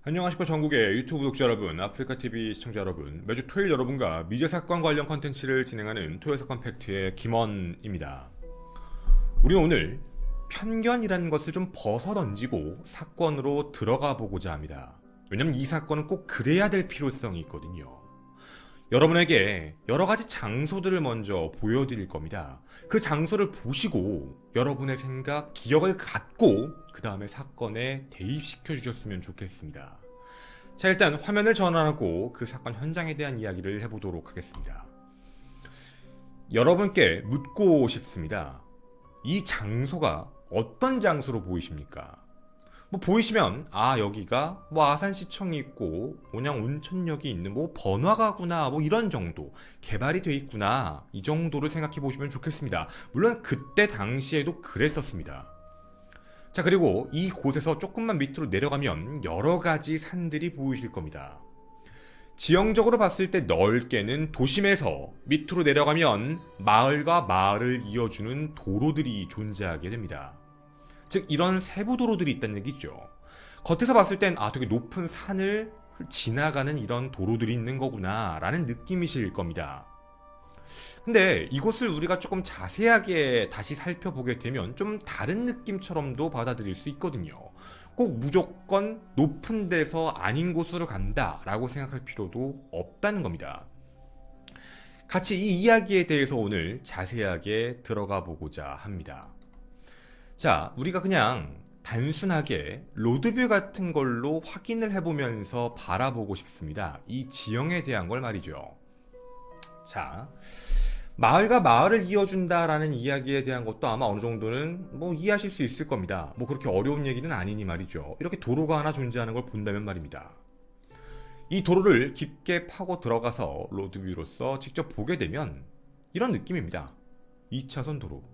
안녕하십니까 전국의 유튜브 구독자 여러분, 아프리카TV 시청자 여러분, 매주 토요일 여러분과 미제 사건 관련 컨텐츠를 진행하는 토요사건 팩트의 김원입니다. 우리는 오늘 편견이라는 것을 좀 벗어던지고 사건으로 들어가 보고자 합니다. 왜냐면 이 사건은 꼭 그래야 될 필요성이 있거든요. 여러분에게 여러가지 장소들을 먼저 보여드릴 겁니다. 그 장소를 보시고 여러분의 생각, 기억을 갖고 그 다음에 사건에 대입시켜 주셨으면 좋겠습니다. 자, 일단 화면을 전환하고 그 사건 현장에 대한 이야기를 해보도록 하겠습니다. 여러분께 묻고 싶습니다. 이 장소가 어떤 장소로 보이십니까? 보이시면 여기가 아산시청이 있고 온양 온천역이 있는 번화가구나 이런 정도, 개발이 돼 있구나 이 정도를 생각해 보시면 좋겠습니다. 물론 그때 당시에도 그랬었습니다. 자, 그리고 이곳에서 조금만 밑으로 내려가면 여러 가지 산들이 보이실 겁니다. 지형적으로 봤을 때 넓게는 도심에서 밑으로 내려가면 마을과 마을을 이어주는 도로들이 존재하게 됩니다. 즉 이런 세부 도로들이 있다는 얘기죠. 겉에서 봤을 땐 되게 높은 산을 지나가는 이런 도로들이 있는 거구나 라는 느낌이실 겁니다. 근데 이곳을 우리가 조금 자세하게 다시 살펴보게 되면 좀 다른 느낌처럼도 받아들일 수 있거든요. 꼭 무조건 높은 데서 아닌 곳으로 간다 라고 생각할 필요도 없다는 겁니다. 같이 이 이야기에 대해서 오늘 자세하게 들어가 보고자 합니다. 자, 우리가 그냥 단순하게 로드뷰 같은 걸로 확인을 해보면서 바라보고 싶습니다. 이 지형에 대한 걸 말이죠. 자, 마을과 마을을 이어준다라는 이야기에 대한 것도 아마 어느 정도는 이해하실 수 있을 겁니다. 그렇게 어려운 얘기는 아니니 말이죠. 이렇게 도로가 하나 존재하는 걸 본다면 말입니다. 이 도로를 깊게 파고 들어가서 로드뷰로서 직접 보게 되면 이런 느낌입니다. 2차선 도로.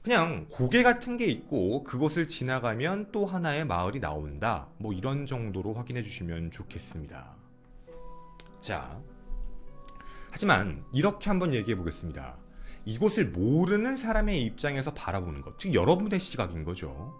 그냥 고개 같은 게 있고 그것을 지나가면 또 하나의 마을이 나온다. 이런 정도로 확인해 주시면 좋겠습니다. 자, 하지만 이렇게 한번 얘기해 보겠습니다. 이곳을 모르는 사람의 입장에서 바라보는 것, 즉 여러분의 시각인 거죠.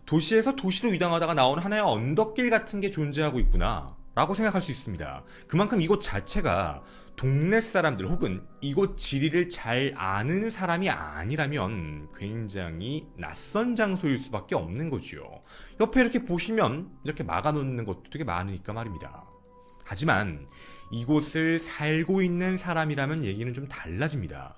도시에서 도시로 이동하다가 나오는 하나의 언덕길 같은 게 존재하고 있구나 라고 생각할 수 있습니다. 그만큼 이곳 자체가 동네 사람들 혹은 이곳 지리를 잘 아는 사람이 아니라면 굉장히 낯선 장소일 수밖에 없는 거죠. 옆에 이렇게 보시면 이렇게 막아놓는 것도 되게 많으니까 말입니다. 하지만 이곳을 살고 있는 사람이라면 얘기는 좀 달라집니다.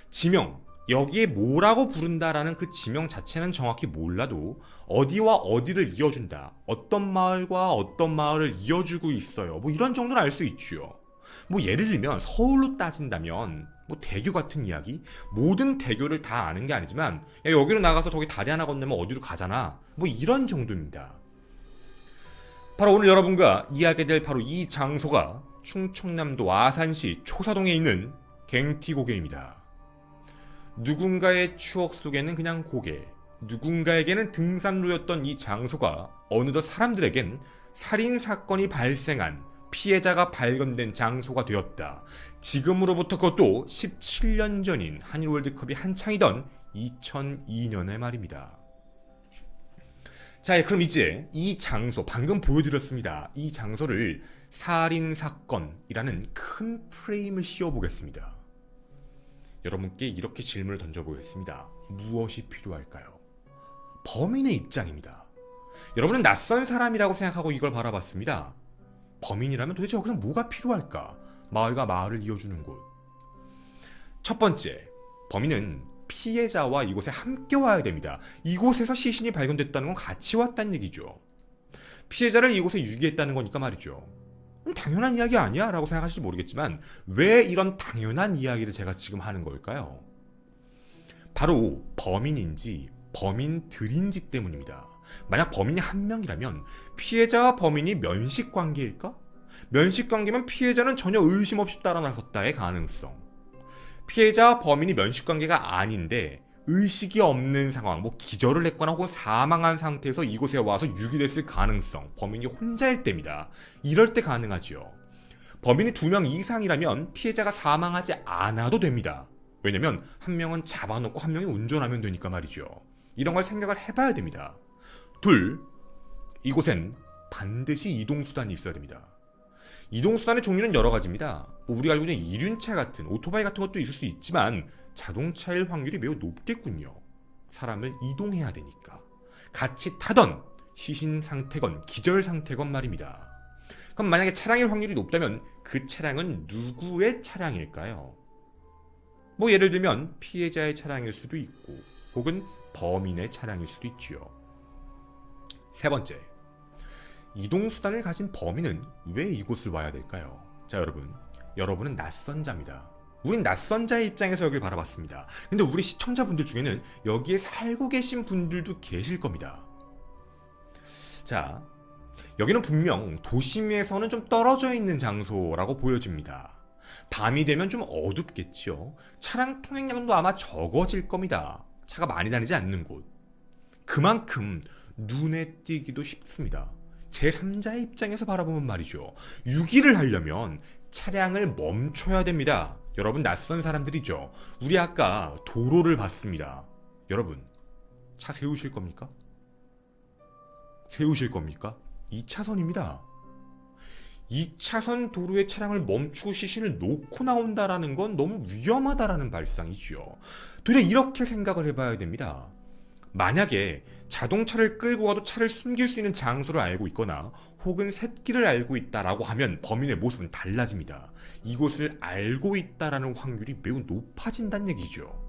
지명, 여기에 뭐라고 부른다라는 그 지명 자체는 정확히 몰라도 어디와 어디를 이어준다, 어떤 마을과 어떤 마을을 이어주고 있어요, 이런 정도는 알 수 있죠. 예를 들면 서울로 따진다면 대교 같은 이야기, 모든 대교를 다 아는 게 아니지만 여기로 나가서 저기 다리 하나 건너면 어디로 가잖아, 이런 정도입니다. 바로 오늘 여러분과 이야기될 바로 이 장소가 충청남도 아산시 초사동에 있는 갱티고개입니다. 누군가의 추억 속에는 그냥 고개, 누군가에게는 등산로였던 이 장소가 어느덧 사람들에겐 살인사건이 발생한, 피해자가 발견된 장소가 되었다. 지금으로부터 그것도 17년 전인 한일 월드컵이 한창이던 2002년의 말입니다. 자, 그럼 이제 이 장소, 방금 보여드렸습니다. 이 장소를 살인사건이라는 큰 프레임을 씌워보겠습니다. 여러분께 이렇게 질문을 던져보겠습니다. 무엇이 필요할까요? 범인의 입장입니다. 여러분은 낯선 사람이라고 생각하고 이걸 바라봤습니다. 범인이라면 도대체 여기서 뭐가 필요할까? 마을과 마을을 이어주는 곳. 첫 번째, 범인은 피해자와 이곳에 함께 와야 됩니다. 이곳에서 시신이 발견됐다는 건 같이 왔다는 얘기죠. 피해자를 이곳에 유기했다는 거니까 말이죠. 당연한 이야기 아니야? 라고 생각하실지 모르겠지만 왜 이런 당연한 이야기를 제가 지금 하는 걸까요? 바로 범인인지 범인들인지 때문입니다. 만약 범인이 한 명이라면 피해자와 범인이 면식관계일까? 면식관계면 피해자는 전혀 의심 없이 따라 나섰다의 가능성. 피해자와 범인이 면식관계가 아닌데 의식이 없는 상황, 기절을 했거나 혹은 사망한 상태에서 이곳에 와서 유기됐을 가능성, 범인이 혼자일 때입니다. 이럴 때 가능하죠. 범인이 2명 이상이라면 피해자가 사망하지 않아도 됩니다. 왜냐면 한 명은 잡아놓고 한 명이 운전하면 되니까 말이죠. 이런 걸 생각을 해봐야 됩니다. 둘, 이곳엔 반드시 이동수단이 있어야 됩니다. 이동수단의 종류는 여러 가지입니다. 우리가 알고 있는 이륜차 같은 오토바이 같은 것도 있을 수 있지만 자동차일 확률이 매우 높겠군요. 사람을 이동해야 되니까. 같이 타던 시신 상태건 기절 상태건 말입니다. 그럼 만약에 차량일 확률이 높다면 그 차량은 누구의 차량일까요? 뭐 예를 들면 피해자의 차량일 수도 있고 혹은 범인의 차량일 수도 있지요. 세 번째, 이동수단을 가진 범인은 왜 이곳을 와야 될까요? 자, 여러분은 낯선 자입니다. 우린 낯선 자의 입장에서 여길 바라봤습니다. 근데 우리 시청자분들 중에는 여기에 살고 계신 분들도 계실 겁니다. 자, 여기는 분명 도심에서는 좀 떨어져 있는 장소라고 보여집니다. 밤이 되면 좀 어둡겠지요. 차량 통행량도 아마 적어질 겁니다. 차가 많이 다니지 않는 곳. 그만큼 눈에 띄기도 쉽습니다. 제3자의 입장에서 바라보면 말이죠. 유기를 하려면 차량을 멈춰야 됩니다. 여러분, 낯선 사람들이죠. 우리 아까 도로를 봤습니다. 여러분, 차 세우실 겁니까? 세우실 겁니까? 2차선입니다. 2차선 도로에 차량을 멈추고 시신을 놓고 나온다라는 건 너무 위험하다라는 발상이죠. 도리어 이렇게 생각을 해봐야 됩니다. 만약에 자동차를 끌고 가도 차를 숨길 수 있는 장소를 알고 있거나 혹은 샛길을 알고 있다라고 하면 범인의 모습은 달라집니다. 이곳을 알고 있다라는 확률이 매우 높아진다는 얘기죠.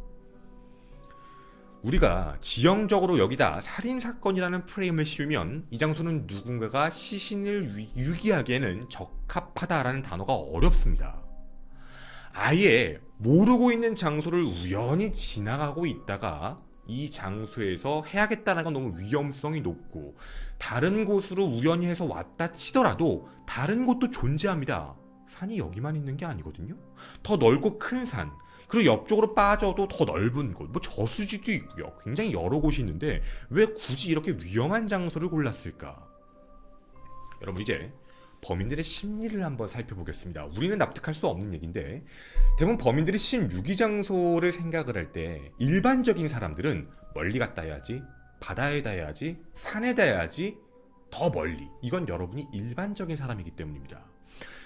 우리가 지형적으로 여기다 살인사건이라는 프레임을 씌우면 이 장소는 누군가가 시신을 유기하기에는 적합하다라는 단어가 어렵습니다. 아예 모르고 있는 장소를 우연히 지나가고 있다가 이 장소에서 해야겠다는 건 너무 위험성이 높고 다른 곳으로 우연히 해서 왔다 치더라도 다른 곳도 존재합니다. 산이 여기만 있는 게 아니거든요. 더 넓고 큰 산, 그리고 옆쪽으로 빠져도 더 넓은 곳, 뭐 저수지도 있고요. 굉장히 여러 곳이 있는데 왜 굳이 이렇게 위험한 장소를 골랐을까? 여러분, 이제 범인들의 심리를 한번 살펴보겠습니다. 우리는 납득할 수 없는 얘기인데 대부분 범인들이 시신 유기 장소를 생각을 할 때 일반적인 사람들은 멀리 갔다 해야지, 바다에다 해야지, 산에다 해야지, 더 멀리. 이건 여러분이 일반적인 사람이기 때문입니다.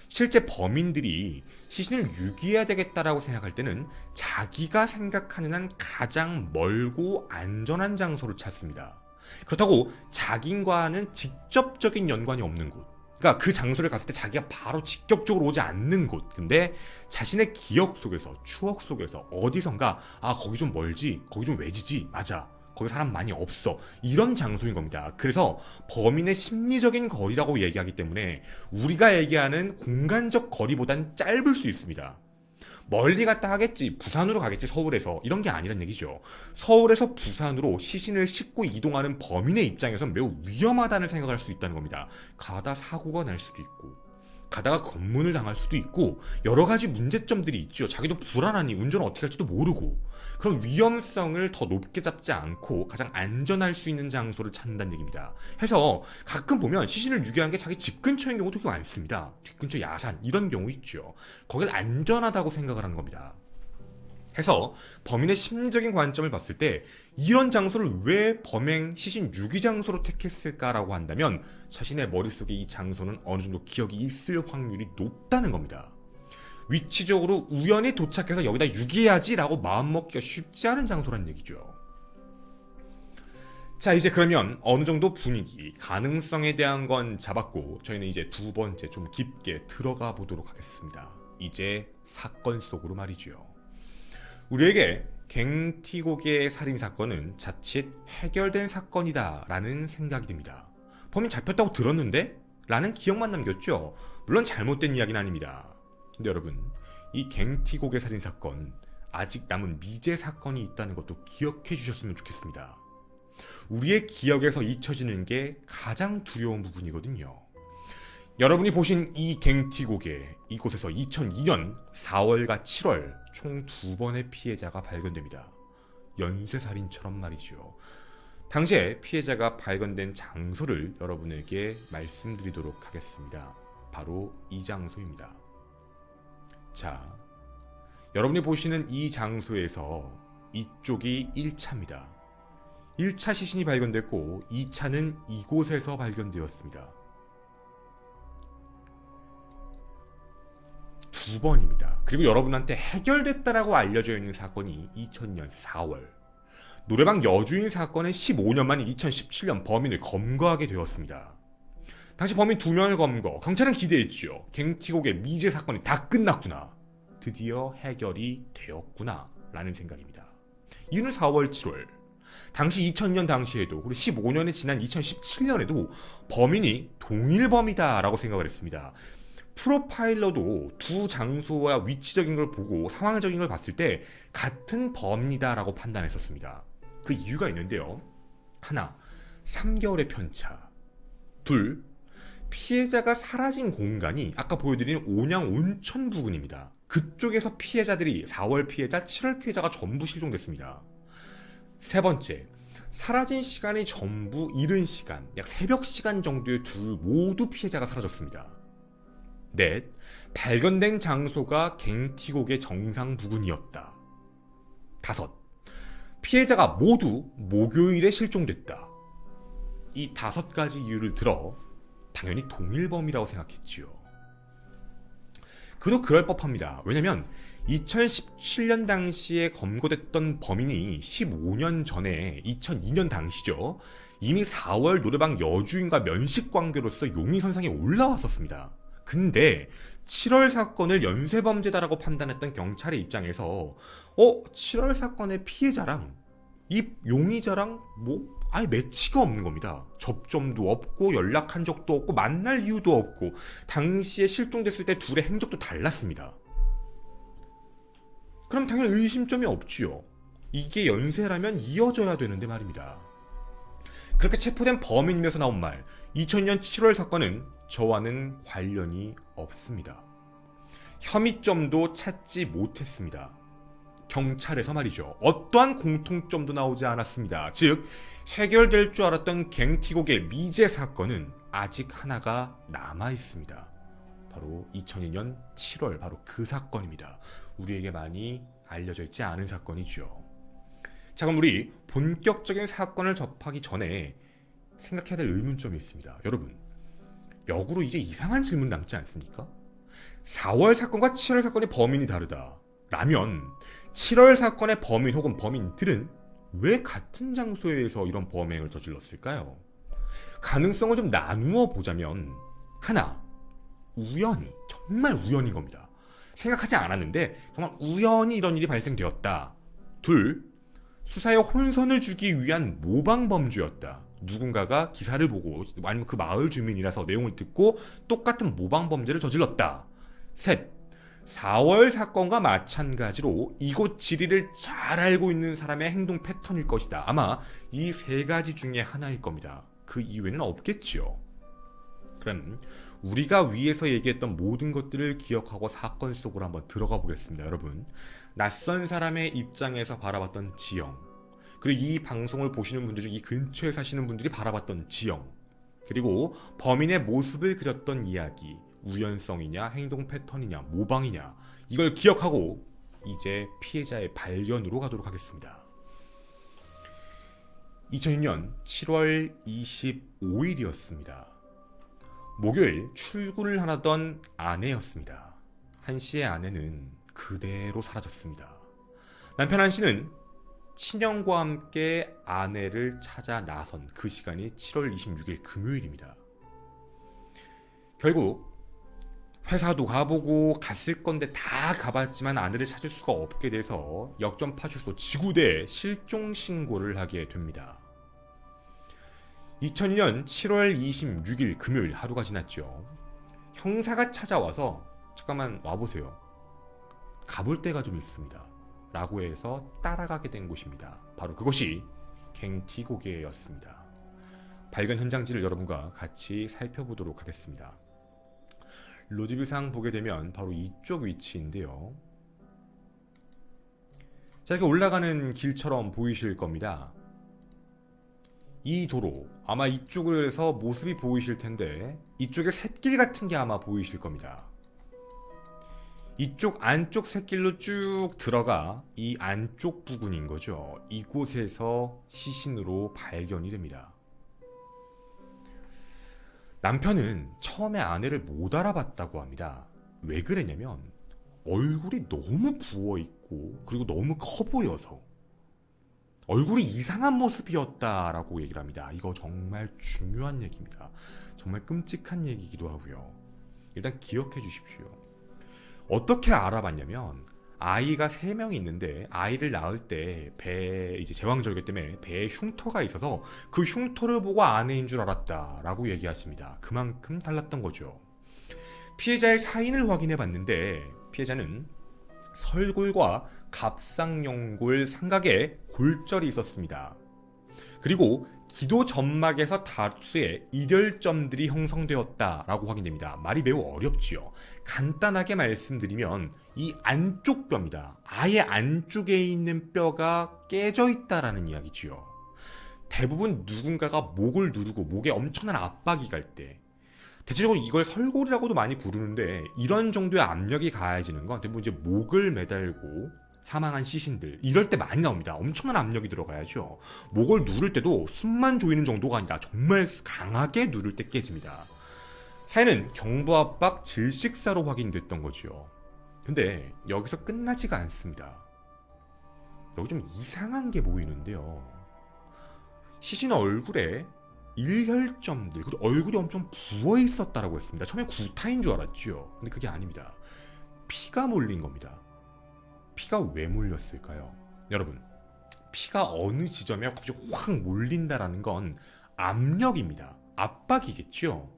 실제 범인들이 시신을 유기해야 되겠다라고 생각할 때는 자기가 생각하는 한 가장 멀고 안전한 장소를 찾습니다. 그렇다고 자기와는 직접적인 연관이 없는 곳, 그러니까 그 장소를 갔을 때 자기가 바로 직접적으로 오지 않는 곳, 근데 자신의 기억 속에서, 추억 속에서 어디선가 거기 좀 멀지, 거기 좀 외지지, 맞아, 거기 사람 많이 없어, 이런 장소인 겁니다. 그래서 범인의 심리적인 거리라고 얘기하기 때문에 우리가 얘기하는 공간적 거리보단 짧을 수 있습니다. 멀리 갔다 하겠지, 부산으로 가겠지, 서울에서, 이런 게 아니란 얘기죠. 서울에서 부산으로 시신을 싣고 이동하는 범인의 입장에선 매우 위험하다는 생각을 할 수 있다는 겁니다. 가다 사고가 날 수도 있고, 가다가 검문을 당할 수도 있고, 여러 가지 문제점들이 있죠. 자기도 불안하니 운전을 어떻게 할지도 모르고, 그런 위험성을 더 높게 잡지 않고 가장 안전할 수 있는 장소를 찾는다는 얘기입니다. 해서 가끔 보면 시신을 유기한 게 자기 집 근처인 경우도 되게 많습니다. 집 근처 야산, 이런 경우 있죠. 거길 안전하다고 생각을 하는 겁니다. 해서 범인의 심리적인 관점을 봤을 때 이런 장소를 왜 범행 시신 유기 장소로 택했을까라고 한다면 자신의 머릿속에 이 장소는 어느 정도 기억이 있을 확률이 높다는 겁니다. 위치적으로 우연히 도착해서 여기다 유기해야지 라고 마음먹기가 쉽지 않은 장소란 얘기죠. 자, 이제 그러면 어느 정도 분위기, 가능성에 대한 건 잡았고 저희는 이제 두 번째 좀 깊게 들어가 보도록 하겠습니다. 이제 사건 속으로 말이죠. 우리에게 갱티고개 살인사건은 자칫 해결된 사건이다 라는 생각이 듭니다. 범인 잡혔다고 들었는데? 라는 기억만 남겼죠. 물론 잘못된 이야기는 아닙니다. 근데 여러분, 이 갱티고개 살인사건 아직 남은 미제 사건이 있다는 것도 기억해 주셨으면 좋겠습니다. 우리의 기억에서 잊혀지는 게 가장 두려운 부분이거든요. 여러분이 보신 이 갱티고개, 이곳에서 2002년 4월과 7월 총 2번의 피해자가 발견됩니다. 연쇄살인처럼 말이죠. 당시에 피해자가 발견된 장소를 여러분에게 말씀드리도록 하겠습니다. 바로 이 장소입니다. 자, 여러분이 보시는 이 장소에서 이쪽이 1차입니다. 1차 시신이 발견됐고 2차는 이곳에서 발견되었습니다. 두 번입니다. 그리고 여러분한테 해결됐다라고 알려져 있는 사건이 2000년 4월. 노래방 여주인 사건은 15년 만에 2017년 범인을 검거하게 되었습니다. 당시 범인 2명을 검거, 경찰은 기대했지요. 갱티곡의 미제 사건이 다 끝났구나. 드디어 해결이 되었구나 라는 생각입니다. 이유는 4월 7월 당시 2000년 당시에도 그리고 15년이 지난 2017년에도 범인이 동일범이다 라고 생각을 했습니다. 프로파일러도 두 장소와 위치적인 걸 보고 상황적인 걸 봤을 때 같은 범이다 라고 판단했었습니다. 그 이유가 있는데요. 하나, 3개월의 편차. 둘, 피해자가 사라진 공간이 아까 보여드린 온양 온천 부근입니다. 그쪽에서 피해자들이 4월 피해자, 7월 피해자가 전부 실종됐습니다. 세 번째, 사라진 시간이 전부 이른 시간, 약 새벽 시간 정도의 둘 모두 피해자가 사라졌습니다. 넷, 발견된 장소가 갱티곡의 정상 부근이었다. 다섯, 피해자가 모두 목요일에 실종됐다. 이 5가지 이유를 들어 당연히 동일범이라고 생각했지요. 그도 그럴 법합니다. 왜냐면 2017년 당시에 검거됐던 범인이 15년 전에 2002년 당시죠. 이미 4월 노래방 여주인과 면식 관계로서 용의선상에 올라왔었습니다. 근데 7월 사건을 연쇄범죄다라고 판단했던 경찰의 입장에서 7월 사건의 피해자랑 이 용의자랑 아예 매치가 없는 겁니다. 접점도 없고 연락한 적도 없고 만날 이유도 없고 당시에 실종됐을 때 둘의 행적도 달랐습니다. 그럼 당연히 의심점이 없지요. 이게 연쇄라면 이어져야 되는데 말입니다. 그렇게 체포된 범인이면서 나온 말 2000년 7월 사건은 저와는 관련이 없습니다. 혐의점도 찾지 못했습니다. 경찰에서 말이죠. 어떠한 공통점도 나오지 않았습니다. 즉 해결될 줄 알았던 갱티곡의 미제 사건은 아직 하나가 남아있습니다. 바로 2002년 7월 바로 그 사건입니다. 우리에게 많이 알려져 있지 않은 사건이죠. 자, 그럼 우리 본격적인 사건을 접하기 전에 생각해야 될 의문점이 있습니다. 여러분, 역으로 이제 이상한 질문 남지 않습니까? 4월 사건과 7월 사건의 범인이 다르다 라면 7월 사건의 범인 혹은 범인들은 왜 같은 장소에서 이런 범행을 저질렀을까요? 가능성을 좀 나누어 보자면 하나, 우연히, 정말 우연인 겁니다. 생각하지 않았는데 정말 우연히 이런 일이 발생되었다. 둘, 수사에 혼선을 주기 위한 모방범죄였다. 누군가가 기사를 보고 아니면 그 마을 주민이라서 내용을 듣고 똑같은 모방범죄를 저질렀다. 셋, 4월 사건과 마찬가지로 이곳 지리를 잘 알고 있는 사람의 행동 패턴일 것이다. 아마 이 3가지 중에 하나일 겁니다. 그 이외에는 없겠지요. 그럼 우리가 위에서 얘기했던 모든 것들을 기억하고 사건 속으로 한번 들어가 보겠습니다. 여러분, 낯선 사람의 입장에서 바라봤던 지형, 그리고 이 방송을 보시는 분들 중 이 근처에 사시는 분들이 바라봤던 지형, 그리고 범인의 모습을 그렸던 이야기, 우연성이냐 행동 패턴이냐 모방이냐, 이걸 기억하고 이제 피해자의 발견으로 가도록 하겠습니다. 2006년 7월 25일이었습니다. 목요일 출근을 하던 아내였습니다. 한씨의 아내는 그대로 사라졌습니다. 남편 한씨는 친형과 함께 아내를 찾아 나선 그 시간이 7월 26일 금요일입니다. 결국 회사도 가보고 갔을 건데 다 가봤지만 아내를 찾을 수가 없게 돼서 역전파출소 지구대에 실종 신고를 하게 됩니다. 2002년 7월 26일 금요일 하루가 지났죠. 형사가 찾아와서 잠깐만 와보세요. 가볼 데가 좀 있습니다. 라고 해서 따라가게 된 곳입니다. 바로 그곳이 갱티고개였습니다. 발견 현장지를 여러분과 같이 살펴보도록 하겠습니다. 로드뷰상 보게 되면 바로 이쪽 위치인데요. 자, 이렇게 올라가는 길처럼 보이실 겁니다. 이 도로, 아마 이쪽으로 해서 모습이 보이실 텐데 이쪽에 샛길 같은 게 아마 보이실 겁니다. 이쪽 안쪽 샛길로 쭉 들어가 이 안쪽 부근인 거죠. 이곳에서 시신으로 발견이 됩니다. 남편은 처음에 아내를 못 알아봤다고 합니다. 왜 그랬냐면 얼굴이 너무 부어있고 그리고 너무 커 보여서 얼굴이 이상한 모습이었다라고 얘기를 합니다. 이거 정말 중요한 얘기입니다. 정말 끔찍한 얘기이기도 하고요. 일단 기억해 주십시오. 어떻게 알아봤냐면 아이가 3명이 있는데 아이를 낳을 때 배에 이제 제왕절개 때문에 배에 흉터가 있어서 그 흉터를 보고 아내인 줄 알았다라고 얘기하십니다. 그만큼 달랐던 거죠. 피해자의 사인을 확인해 봤는데 피해자는 설골과 갑상연골 삼각에 골절이 있었습니다. 그리고 기도 점막에서 다수의 일혈점들이 형성되었다라고 확인됩니다. 말이 매우 어렵지요. 간단하게 말씀드리면 이 안쪽 뼈입니다. 아예 안쪽에 있는 뼈가 깨져 있다라는 이야기지요. 대부분 누군가가 목을 누르고 목에 엄청난 압박이 갈 때 대체적으로 이걸 설골이라고도 많이 부르는데 이런 정도의 압력이 가해지는 건 대부분 이제 목을 매달고 사망한 시신들 이럴 때 많이 나옵니다. 엄청난 압력이 들어가야죠. 목을 누를 때도 숨만 조이는 정도가 아니라 정말 강하게 누를 때 깨집니다. 사인은 경부압박 질식사로 확인됐던 거죠. 근데 여기서 끝나지가 않습니다. 여기 좀 이상한 게 보이는데요. 시신 얼굴에 일혈점들 그리고 얼굴이 엄청 부어 있었다라고 했습니다. 처음에 구타인 줄 알았죠. 근데 그게 아닙니다. 피가 몰린 겁니다. 피가 왜 몰렸을까요? 여러분, 피가 어느 지점에 갑자기 확 몰린다라는 건 압력입니다. 압박이겠죠.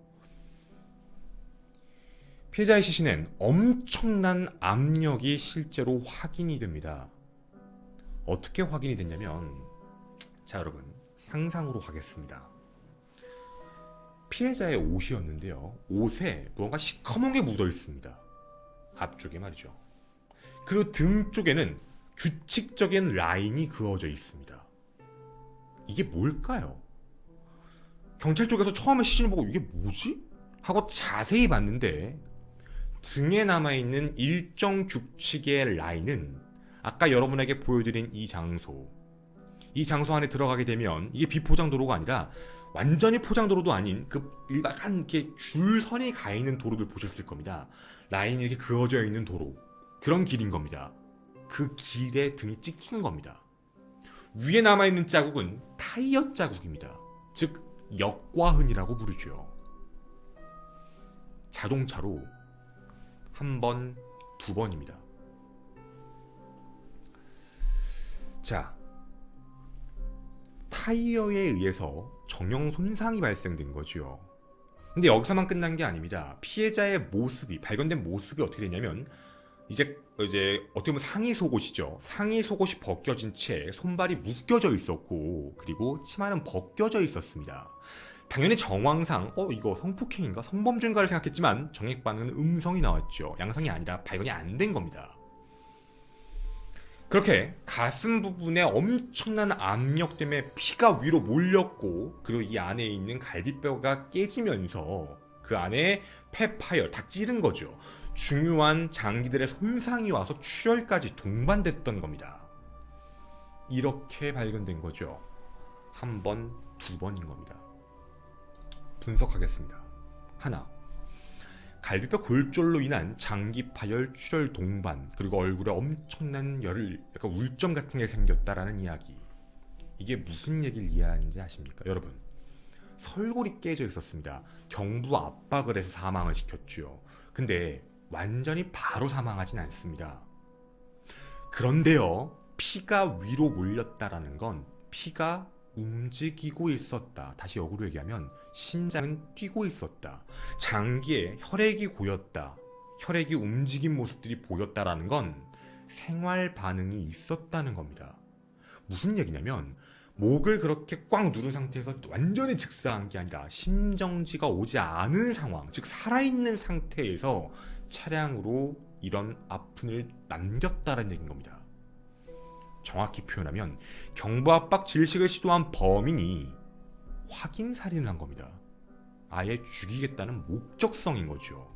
피해자의 시신엔 엄청난 압력이 실제로 확인이 됩니다. 어떻게 확인이 됐냐면 자 여러분 상상으로 가겠습니다. 피해자의 옷이었는데요. 옷에 무언가 시커먼 게 묻어 있습니다. 앞쪽에 말이죠. 그리고 등 쪽에는 규칙적인 라인이 그어져 있습니다. 이게 뭘까요? 경찰 쪽에서 처음에 시신을 보고 이게 뭐지? 하고 자세히 봤는데 등에 남아있는 일정 규칙의 라인은 아까 여러분에게 보여드린 이 장소 안에 들어가게 되면 이게 비포장도로가 아니라 완전히 포장도로도 아닌 그 일반 이렇게 줄선이 가 있는 도로들 보셨을 겁니다. 라인이 이렇게 그어져 있는 도로 그런 길인 겁니다. 그 길에 등이 찍힌 겁니다. 위에 남아있는 자국은 타이어 자국입니다. 즉 역과흔이라고 부르죠. 자동차로 한 번, 2번입니다. 자, 타이어에 의해서 정형 손상이 발생된 거죠. 근데 여기서만 끝난 게 아닙니다. 피해자의 모습이 발견된 모습이 어떻게 되냐면 이제 어떻게 보면 상의 속옷이죠. 상의 속옷이 벗겨진 채 손발이 묶여져 있었고 그리고 치마는 벗겨져 있었습니다. 당연히 정황상 이거 성폭행인가 성범죄인가를 생각했지만 정액 반응은 음성이 나왔죠. 양성이 아니라 발견이 안 된 겁니다. 그렇게 가슴 부분에 엄청난 압력 때문에 피가 위로 몰렸고 그리고 이 안에 있는 갈비뼈가 깨지면서 그 안에 폐파열 다 찌른 거죠. 중요한 장기들의 손상이 와서 출혈까지 동반됐던 겁니다. 이렇게 발견된 거죠. 한 번, 2번인 겁니다. 분석하겠습니다. 하나, 갈비뼈 골절로 인한 장기 파열, 출혈 동반, 그리고 얼굴에 엄청난 약간 울점 같은 게 생겼다라는 이야기. 이게 무슨 얘기를 이해하는지 아십니까? 여러분, 설골이 깨져 있었습니다. 경부 압박을 해서 사망을 시켰죠. 근데 완전히 바로 사망하진 않습니다. 그런데요, 피가 위로 몰렸다라는 건 피가 움직이고 있었다. 다시 역으로 얘기하면 심장은 뛰고 있었다. 장기에 혈액이 고였다. 혈액이 움직인 모습들이 보였다라는 건 생활 반응이 있었다는 겁니다. 무슨 얘기냐면 목을 그렇게 꽉 누른 상태에서 완전히 즉사한 게 아니라 심정지가 오지 않은 상황, 즉 살아있는 상태에서 차량으로 이런 아픔을 남겼다는 얘기인 겁니다. 정확히 표현하면 경부압박 질식을 시도한 범인이 확인 살인을 한 겁니다. 아예 죽이겠다는 목적성인 거죠.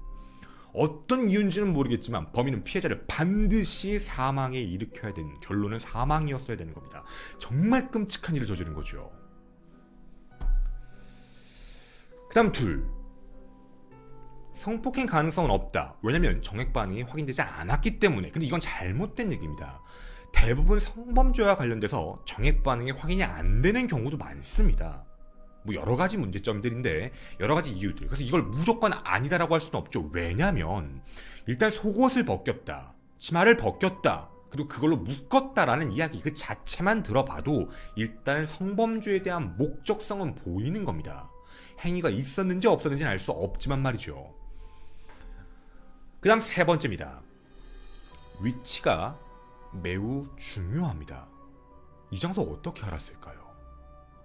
어떤 이유인지는 모르겠지만 범인은 피해자를 반드시 사망에 일으켜야 되는, 결론은 사망이었어야 되는 겁니다. 정말 끔찍한 일을 저지른 거죠. 그 다음 둘, 성폭행 가능성은 없다. 왜냐면 정액 반응이 확인되지 않았기 때문에. 근데 이건 잘못된 얘기입니다. 대부분 성범죄와 관련돼서 정액 반응이 확인이 안 되는 경우도 많습니다. 뭐 여러 가지 문제점들인데, 여러 가지 이유들. 그래서 이걸 무조건 아니다라고 할 수는 없죠. 왜냐면 일단 속옷을 벗겼다, 치마를 벗겼다, 그리고 그걸로 묶었다라는 이야기 그 자체만 들어봐도 일단 성범죄에 대한 목적성은 보이는 겁니다. 행위가 있었는지 없었는지는 알 수 없지만 말이죠. 그 다음 세 번째입니다. 위치가 매우 중요합니다. 이 장소 어떻게 알았을까요?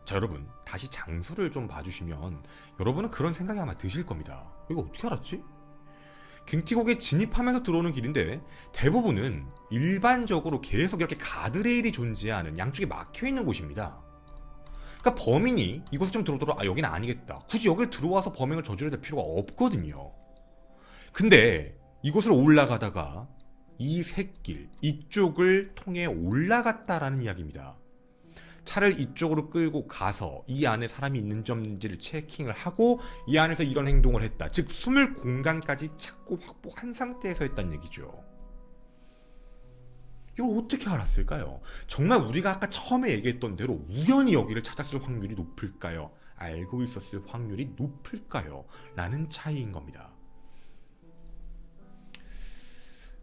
자, 여러분 다시 장소를 좀 봐주시면 여러분은 그런 생각이 아마 드실 겁니다. 이거 어떻게 알았지? 갱티곡에 진입하면서 들어오는 길인데 대부분은 일반적으로 계속 이렇게 가드레일이 존재하는, 양쪽에 막혀있는 곳입니다. 그러니까 범인이 이곳을 좀 들어오더라도 여기는 아니겠다, 굳이 여길 들어와서 범행을 저질러야 될 필요가 없거든요. 근데 이곳을 올라가다가 이 샛길 이쪽을 통해 올라갔다라는 이야기입니다. 차를 이쪽으로 끌고 가서 이 안에 사람이 있는지 없는지를 체킹을 하고 이 안에서 이런 행동을 했다. 즉 숨을 공간까지 찾고 확보한 상태에서 했다는 얘기죠. 이걸 어떻게 알았을까요? 정말 우리가 아까 처음에 얘기했던 대로 우연히 여기를 찾았을 확률이 높을까요? 알고 있었을 확률이 높을까요? 라는 차이인 겁니다.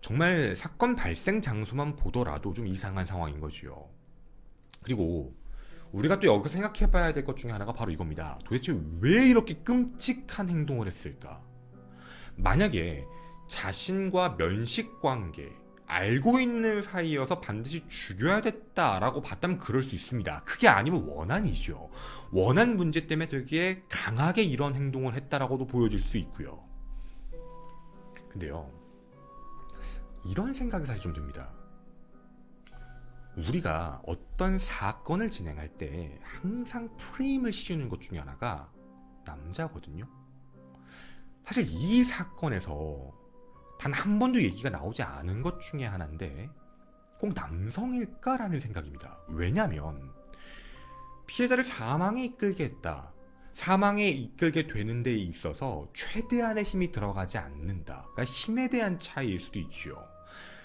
정말 사건 발생 장소만 보더라도 좀 이상한 상황인 거지요. 그리고 우리가 또 여기서 생각해봐야 될 것 중에 하나가 바로 이겁니다. 도대체 왜 이렇게 끔찍한 행동을 했을까? 만약에 자신과 면식관계, 알고 있는 사이여서 반드시 죽여야 됐다라고 봤다면 그럴 수 있습니다. 그게 아니면 원한이죠. 원한 문제 때문에 되게 강하게 이런 행동을 했다라고도 보여질 수 있고요. 근데요, 이런 생각이 사실 좀 듭니다. 우리가 어떤 사건을 진행할 때 항상 프레임을 씌우는 것 중에 하나가 남자거든요. 사실 이 사건에서 단 한 번도 얘기가 나오지 않은 것 중에 하나인데 꼭 남성일까라는 생각입니다. 왜냐면 피해자를 사망에 이끌게 했다, 사망에 이끌게 되는 데 있어서 최대한의 힘이 들어가지 않는다. 그러니까 힘에 대한 차이일 수도 있죠.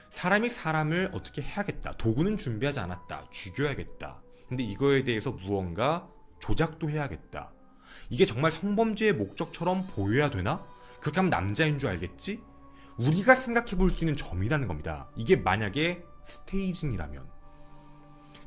사람이 사람을 어떻게 해야겠다, 도구는 준비하지 않았다, 죽여야겠다. 근데 이거에 대해서 무언가 조작도 해야겠다. 이게 정말 성범죄의 목적처럼 보여야 되나? 그렇게 하면 남자인 줄 알겠지? 우리가 생각해 볼 수 있는 점이라는 겁니다. 이게 만약에 스테이징이라면,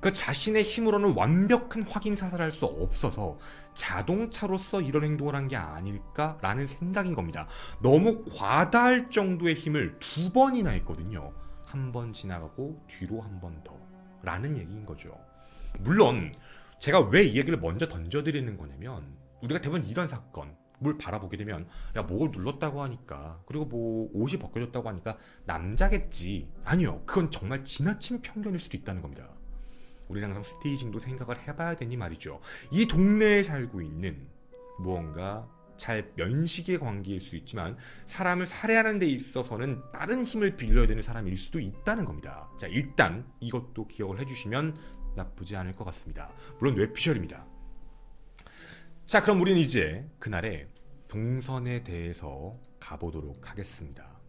그 자신의 힘으로는 완벽한 확인 사살을 할 수 없어서 자동차로서 이런 행동을 한 게 아닐까라는 생각인 겁니다. 너무 과다할 정도의 힘을 2번이나 했거든요. 한 번 지나가고 뒤로 한 번 더 라는 얘기인 거죠. 물론 제가 왜 이 얘기를 먼저 던져드리는 거냐면, 우리가 대부분 이런 사건 뭘 바라보게 되면 야, 목을 눌렀다고 하니까, 그리고 뭐 옷이 벗겨졌다고 하니까 남자겠지. 아니요, 그건 정말 지나친 편견일 수도 있다는 겁니다. 우리는 항상 스테이징도 생각을 해봐야 되니 말이죠. 이 동네에 살고 있는 무언가 잘 면식의 관계일 수 있지만 사람을 살해하는 데 있어서는 다른 힘을 빌려야 되는 사람일 수도 있다는 겁니다. 자, 일단 이것도 기억을 해주시면 나쁘지 않을 것 같습니다. 물론 뇌피셜입니다. 자, 그럼 우리는 이제 그날의 동선에 대해서 가보도록 하겠습니다.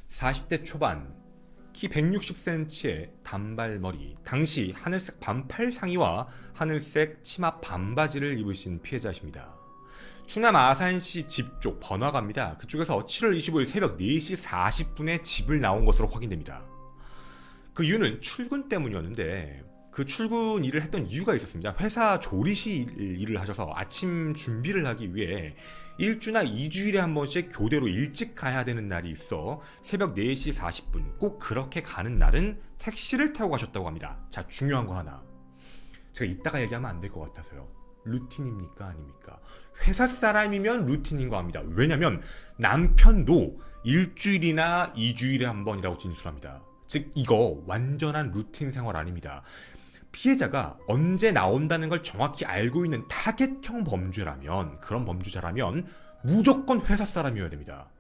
40대 초반, 키 160cm의 단발머리, 당시 하늘색 반팔 상의와 하늘색 치마 반바지를 입으신 피해자십니다. 충남 아산시 집 쪽 번화가입니다. 그쪽에서 7월 25일 새벽 4시 40분에 집을 나온 것으로 확인됩니다. 그 이유는 출근 때문이었는데, 그 출근 일을 했던 이유가 있었습니다. 회사 조리실 일을 하셔서 아침 준비를 하기 위해 1주나 2주일에 한 번씩 교대로 일찍 가야 되는 날이 있어 새벽 4시 40분, 꼭 그렇게 가는 날은 택시를 타고 가셨다고 합니다. 자, 중요한 거 하나, 제가 이따가 얘기하면 안 될 것 같아서요. 루틴입니까 아닙니까? 회사 사람이면 루틴인 거 합니다. 왜냐면 남편도 일주일이나 2주일에 한 번이라고 진술합니다. 즉 이거 완전한 루틴 생활 아닙니다. 피해자가 언제 나온다는 걸 정확히 알고 있는 타겟형 범죄라면, 그런 범죄자라면 무조건 회사 사람이어야 됩니다.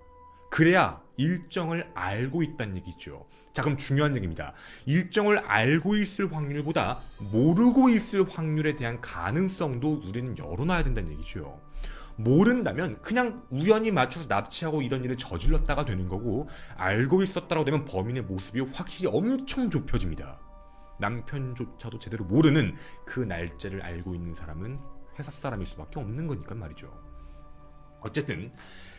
그래야 일정을 알고 있다는 얘기죠. 자, 그럼 중요한 얘기입니다. 일정을 알고 있을 확률보다 모르고 있을 확률에 대한 가능성도 우리는 열어놔야 된다는 얘기죠. 모른다면 그냥 우연히 맞춰서 납치하고 이런 일을 저질렀다가 되는 거고, 알고 있었다라고 되면 범인의 모습이 확실히 엄청 좁혀집니다. 남편조차도 제대로 모르는 그 날짜를 알고 있는 사람은 회사 사람일 수밖에 없는 거니까 말이죠. 어쨌든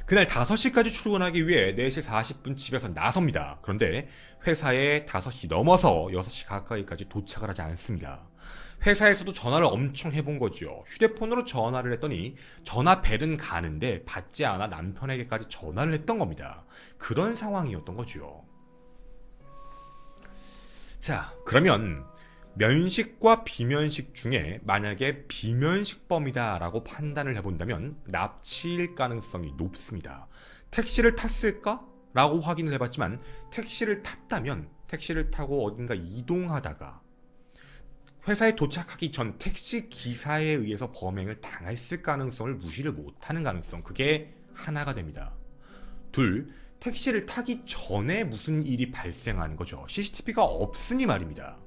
그날 5시까지 출근하기 위해 4시 40분 집에서 나섭니다. 그런데 회사에 5시 넘어서 6시 가까이까지 도착을 하지 않습니다. 회사에서도 전화를 엄청 해본 거죠. 휴대폰으로 전화를 했더니 전화벨은 가는데 받지 않아 남편에게까지 전화를 했던 겁니다. 그런 상황이었던 거죠. 자, 그러면 면식과 비면식 중에 만약에 비면식범이다 라고 판단을 해본다면 납치일 가능성이 높습니다. 택시를 탔을까? 라고 확인을 해봤지만 택시를 탔다면 택시를 타고 어딘가 이동하다가 회사에 도착하기 전 택시 기사에 의해서 범행을 당했을 가능성을 무시를 못하는 가능성, 그게 하나가 됩니다. 둘, 택시를 타기 전에 무슨 일이 발생하는 거죠. CCTV가 없으니 말입니다.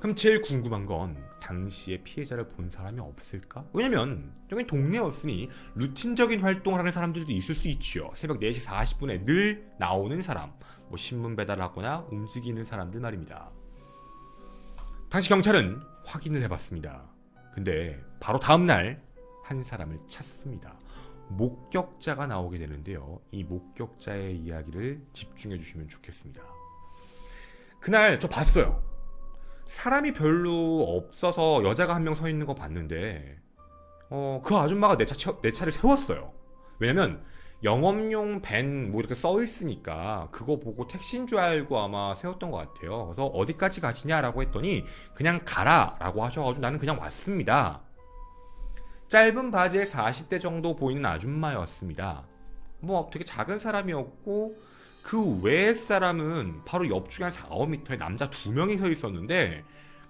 그럼 제일 궁금한 건 당시에 피해자를 본 사람이 없을까? 왜냐면 여기 동네였으니 루틴적인 활동을 하는 사람들도 있을 수 있죠. 새벽 4시 40분에 늘 나오는 사람, 뭐 신문 배달하거나 움직이는 사람들 말입니다. 당시 경찰은 확인을 해봤습니다. 근데 바로 다음날 한 사람을 찾습니다. 목격자가 나오게 되는데요. 이 목격자의 이야기를 집중해 주시면 좋겠습니다. 그날 저 봤어요. 사람이 별로 없어서 여자가 한 명 서 있는 거 봤는데 그 아줌마가 내 차를 세웠어요. 왜냐면 영업용 밴 뭐 이렇게 써 있으니까 그거 보고 택시인 줄 알고 아마 세웠던 것 같아요. 그래서 어디까지 가시냐라고 했더니 그냥 가라라고 하셔가지고 나는 그냥 왔습니다. 짧은 바지에 40대 정도 보이는 아줌마였습니다. 뭐 되게 작은 사람이었고 그 외의 사람은 바로 옆쪽에 한 4, 5m에 남자 2명이 서 있었는데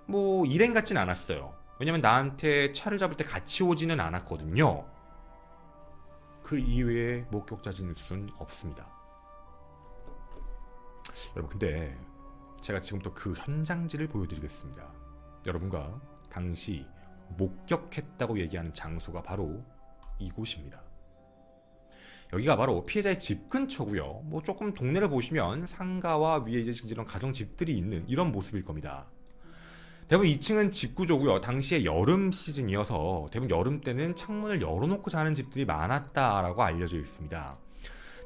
뭐 일행 같진 않았어요. 왜냐면 나한테 차를 잡을 때 같이 오지는 않았거든요. 그 이외에 목격자 진술은 없습니다. 여러분, 근데 제가 지금부터 그 현장지를 보여드리겠습니다. 여러분과 당시 목격했다고 얘기하는 장소가 바로 이곳입니다. 여기가 바로 피해자의 집 근처고요. 뭐 조금 동네를 보시면 상가와 위에 이제 이런 가정집들이 있는 이런 모습일 겁니다. 대부분 2층은 집 구조고요. 당시에 여름 시즌이어서 대부분 여름 때는 창문을 열어놓고 자는 집들이 많았다라고 알려져 있습니다.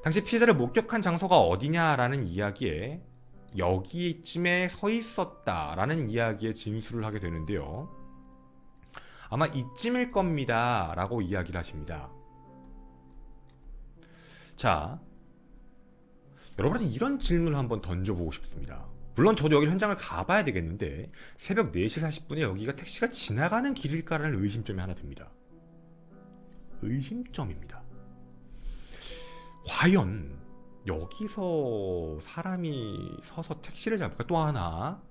당시 피해자를 목격한 장소가 어디냐라는 이야기에 여기쯤에 서 있었다라는 이야기에 진술을 하게 되는데요. 아마 이쯤일 겁니다 라고 이야기를 하십니다. 자, 여러분한테 이런 질문을 한번 던져보고 싶습니다. 물론 저도 여기 현장을 가봐야 되겠는데 새벽 4시 40분에 여기가 택시가 지나가는 길일까라는 의심점이 하나 듭니다. 의심점입니다. 과연 여기서 사람이 서서 택시를 잡을까? 또 하나,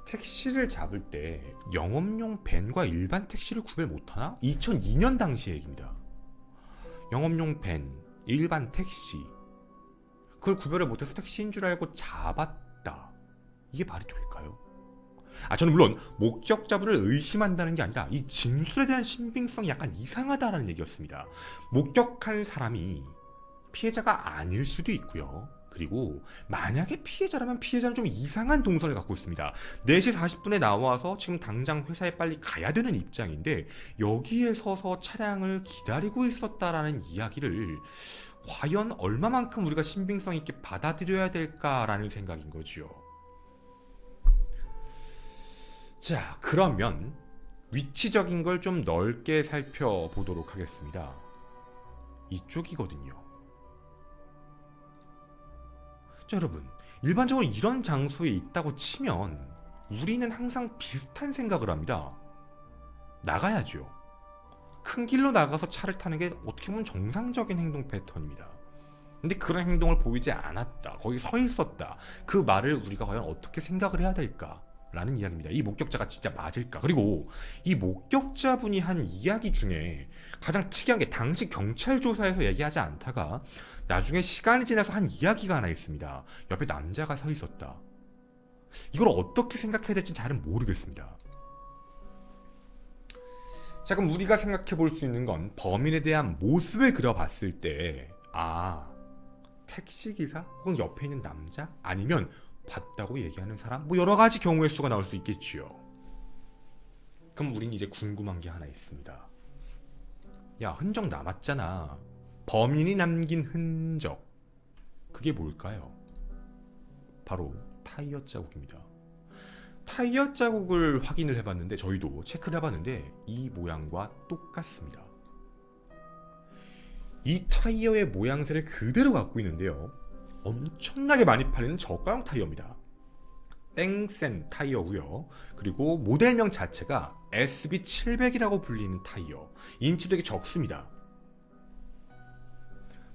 택시를 잡을 때 영업용 밴과 일반 택시를 구별 못하나? 2002년 당시 얘기입니다. 영업용 밴, 일반 택시, 그걸 구별을 못해서 택시인 줄 알고 잡았다. 이게 말이 될까요? 저는 물론 목격자분을 의심한다는 게 아니라 이 진술에 대한 신빙성이 약간 이상하다라는 얘기였습니다. 목격한 사람이 피해자가 아닐 수도 있고요. 그리고 만약에 피해자라면 피해자는 좀 이상한 동선을 갖고 있습니다. 4시 40분에 나와서 지금 당장 회사에 빨리 가야 되는 입장인데 여기에 서서 차량을 기다리고 있었다라는 이야기를 과연 얼마만큼 우리가 신빙성 있게 받아들여야 될까라는 생각인 거죠. 자, 그러면 위치적인 걸 좀 넓게 살펴보도록 하겠습니다. 이쪽이거든요. 자, 여러분, 일반적으로 이런 장소에 있다고 치면 우리는 항상 비슷한 생각을 합니다. 나가야죠. 큰 길로 나가서 차를 타는 게 어떻게 보면 정상적인 행동 패턴입니다. 근데 그런 행동을 보이지 않았다, 거기 서 있었다, 그 말을 우리가 과연 어떻게 생각을 해야 될까? 라는 이야기입니다. 이 목격자가 진짜 맞을까? 그리고 이 목격자분이 한 이야기 중에 가장 특이한 게 당시 경찰 조사에서 얘기하지 않다가 나중에 시간이 지나서 한 이야기가 하나 있습니다. 옆에 남자가 서 있었다. 이걸 어떻게 생각해야 될지 잘은 모르겠습니다. 자, 그럼 우리가 생각해 볼 수 있는 건 범인에 대한 모습을 그려봤을 때 택시기사 혹은 옆에 있는 남자 아니면 봤다고 얘기하는 사람 여러 가지 경우의 수가 나올 수 있겠지요. 그럼 우린 이제 궁금한 게 하나 있습니다. 야, 흔적 남았잖아. 범인이 남긴 흔적, 그게 뭘까요? 바로 타이어 자국입니다. 타이어 자국을 확인을 해봤는데, 저희도 체크를 해봤는데 이 모양과 똑같습니다. 이 타이어의 모양새를 그대로 갖고 있는데요, 엄청나게 많이 팔리는 저가형 타이어입니다. 땡센 타이어고요. 그리고 모델명 자체가 SB700이라고 불리는 타이어. 인치도 되게 적습니다.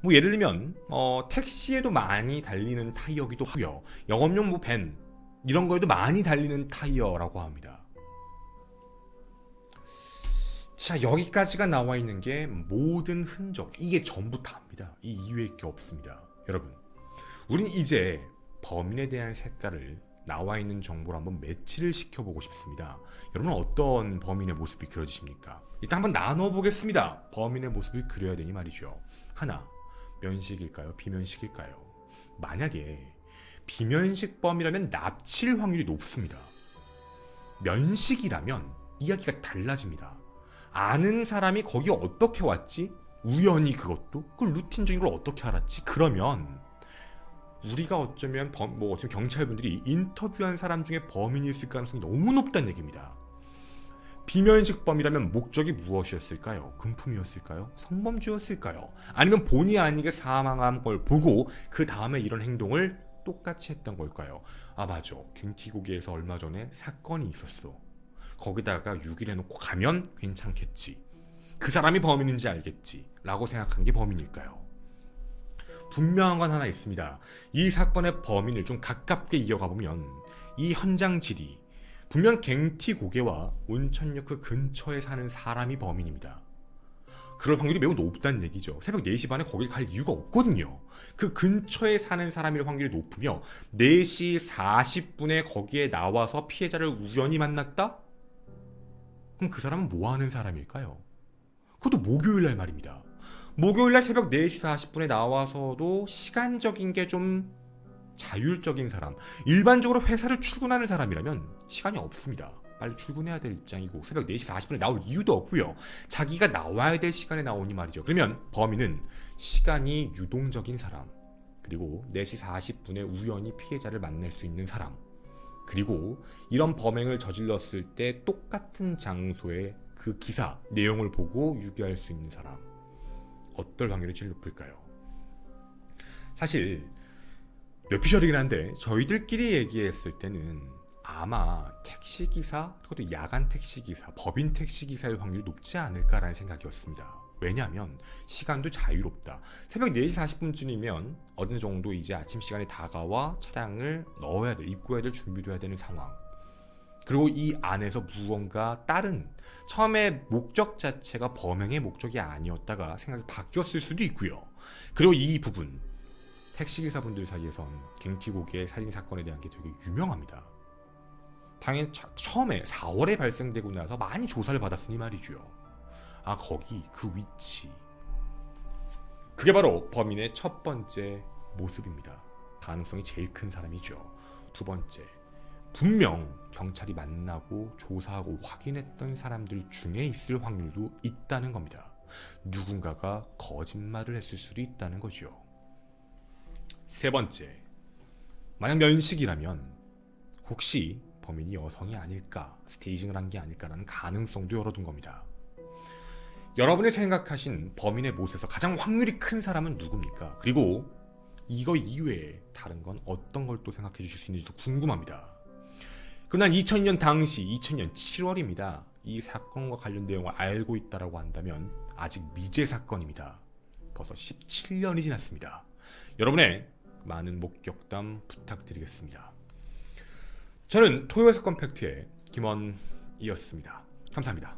예를 들면 택시에도 많이 달리는 타이어기도 하고요. 영업용 밴 이런 거에도 많이 달리는 타이어라고 합니다. 자, 여기까지가 나와 있는 게 모든 흔적, 이게 전부 다입니다. 이 이외의 게 없습니다. 여러분, 우린 이제 범인에 대한 색깔을 나와 있는 정보로 한번 매치를 시켜보고 싶습니다. 여러분은 어떤 범인의 모습이 그려지십니까? 일단 한번 나눠보겠습니다. 범인의 모습을 그려야 되니 말이죠. 하나, 면식일까요? 비면식일까요? 만약에 비면식범이라면 납칠 확률이 높습니다. 면식이라면 이야기가 달라집니다. 아는 사람이 거기 어떻게 왔지? 우연히 그것도? 그 루틴적인 걸 어떻게 알았지? 그러면 우리가 어쩌면 경찰분들이 인터뷰한 사람 중에 범인이 있을 가능성이 너무 높다는 얘기입니다. 비면식범이라면 목적이 무엇이었을까요? 금품이었을까요? 성범죄였을까요? 아니면 본의 아니게 사망한 걸 보고 그 다음에 이런 행동을 똑같이 했던 걸까요? 아, 맞아. 갱티고개에서 얼마 전에 사건이 있었어. 거기다가 유기해놓고 가면 괜찮겠지. 그 사람이 범인인지 알겠지. 라고 생각한 게 범인일까요? 분명한 건 하나 있습니다. 이 사건의 범인을 좀 가깝게 이어가 보면 이 현장질이 분명 갱티고개와 온천역 그 근처에 사는 사람이 범인입니다. 그럴 확률이 매우 높다는 얘기죠. 새벽 4시 반에 거길 갈 이유가 없거든요. 그 근처에 사는 사람일 확률이 높으며 4시 40분에 거기에 나와서 피해자를 우연히 만났다? 그럼 그 사람은 뭐 하는 사람일까요? 그것도 목요일날 말입니다. 목요일날 새벽 4시 40분에 나와서도 시간적인 게 좀 자율적인 사람, 일반적으로 회사를 출근하는 사람이라면 시간이 없습니다. 빨리 출근해야 될 입장이고 새벽 4시 40분에 나올 이유도 없고요. 자기가 나와야 될 시간에 나오니 말이죠. 그러면 범인은 시간이 유동적인 사람, 그리고 4시 40분에 우연히 피해자를 만날 수 있는 사람, 그리고 이런 범행을 저질렀을 때 똑같은 장소에 그 기사, 내용을 보고 유기할 수 있는 사람, 어떨 확률이 제일 높을까요? 사실 뇌피셜이긴 한데 저희들끼리 얘기했을 때는 아마 택시기사, 그것도 야간 택시기사, 법인 택시기사의 확률이 높지 않을까라는 생각이었습니다. 왜냐하면 시간도 자유롭다. 새벽 4시 40분쯤이면 어느 정도 이제 아침 시간이 다가와 차량을 넣어야 될, 입고해야 될 준비도 해야 되는 상황. 그리고 이 안에서 무언가 다른, 처음에 목적 자체가 범행의 목적이 아니었다가 생각이 바뀌었을 수도 있고요. 그리고 이 부분, 택시기사분들 사이에선 갱티고개 살인사건에 대한 게 되게 유명합니다. 당연히 처음에 4월에 발생되고 나서 많이 조사를 받았으니 말이죠. 아, 거기, 그 위치. 그게 바로 범인의 첫 번째 모습입니다. 가능성이 제일 큰 사람이죠. 두 번째, 분명 경찰이 만나고 조사하고 확인했던 사람들 중에 있을 확률도 있다는 겁니다. 누군가가 거짓말을 했을 수도 있다는 거죠. 세 번째, 만약 면식이라면 혹시 범인이 여성이 아닐까, 스테이징을 한 게 아닐까라는 가능성도 열어둔 겁니다. 여러분이 생각하신 범인의 모습에서 가장 확률이 큰 사람은 누굽니까? 그리고 이거 이외에 다른 건 어떤 걸 또 생각해 주실 수 있는지도 궁금합니다. 그날 2000년 당시 2000년 7월입니다. 이 사건과 관련 내용을 알고 있다라고 한다면 아직 미제 사건입니다. 벌써 17년이 지났습니다. 여러분의 많은 목격담 부탁드리겠습니다. 저는 토요일 사건 팩트의 김원이었습니다. 감사합니다.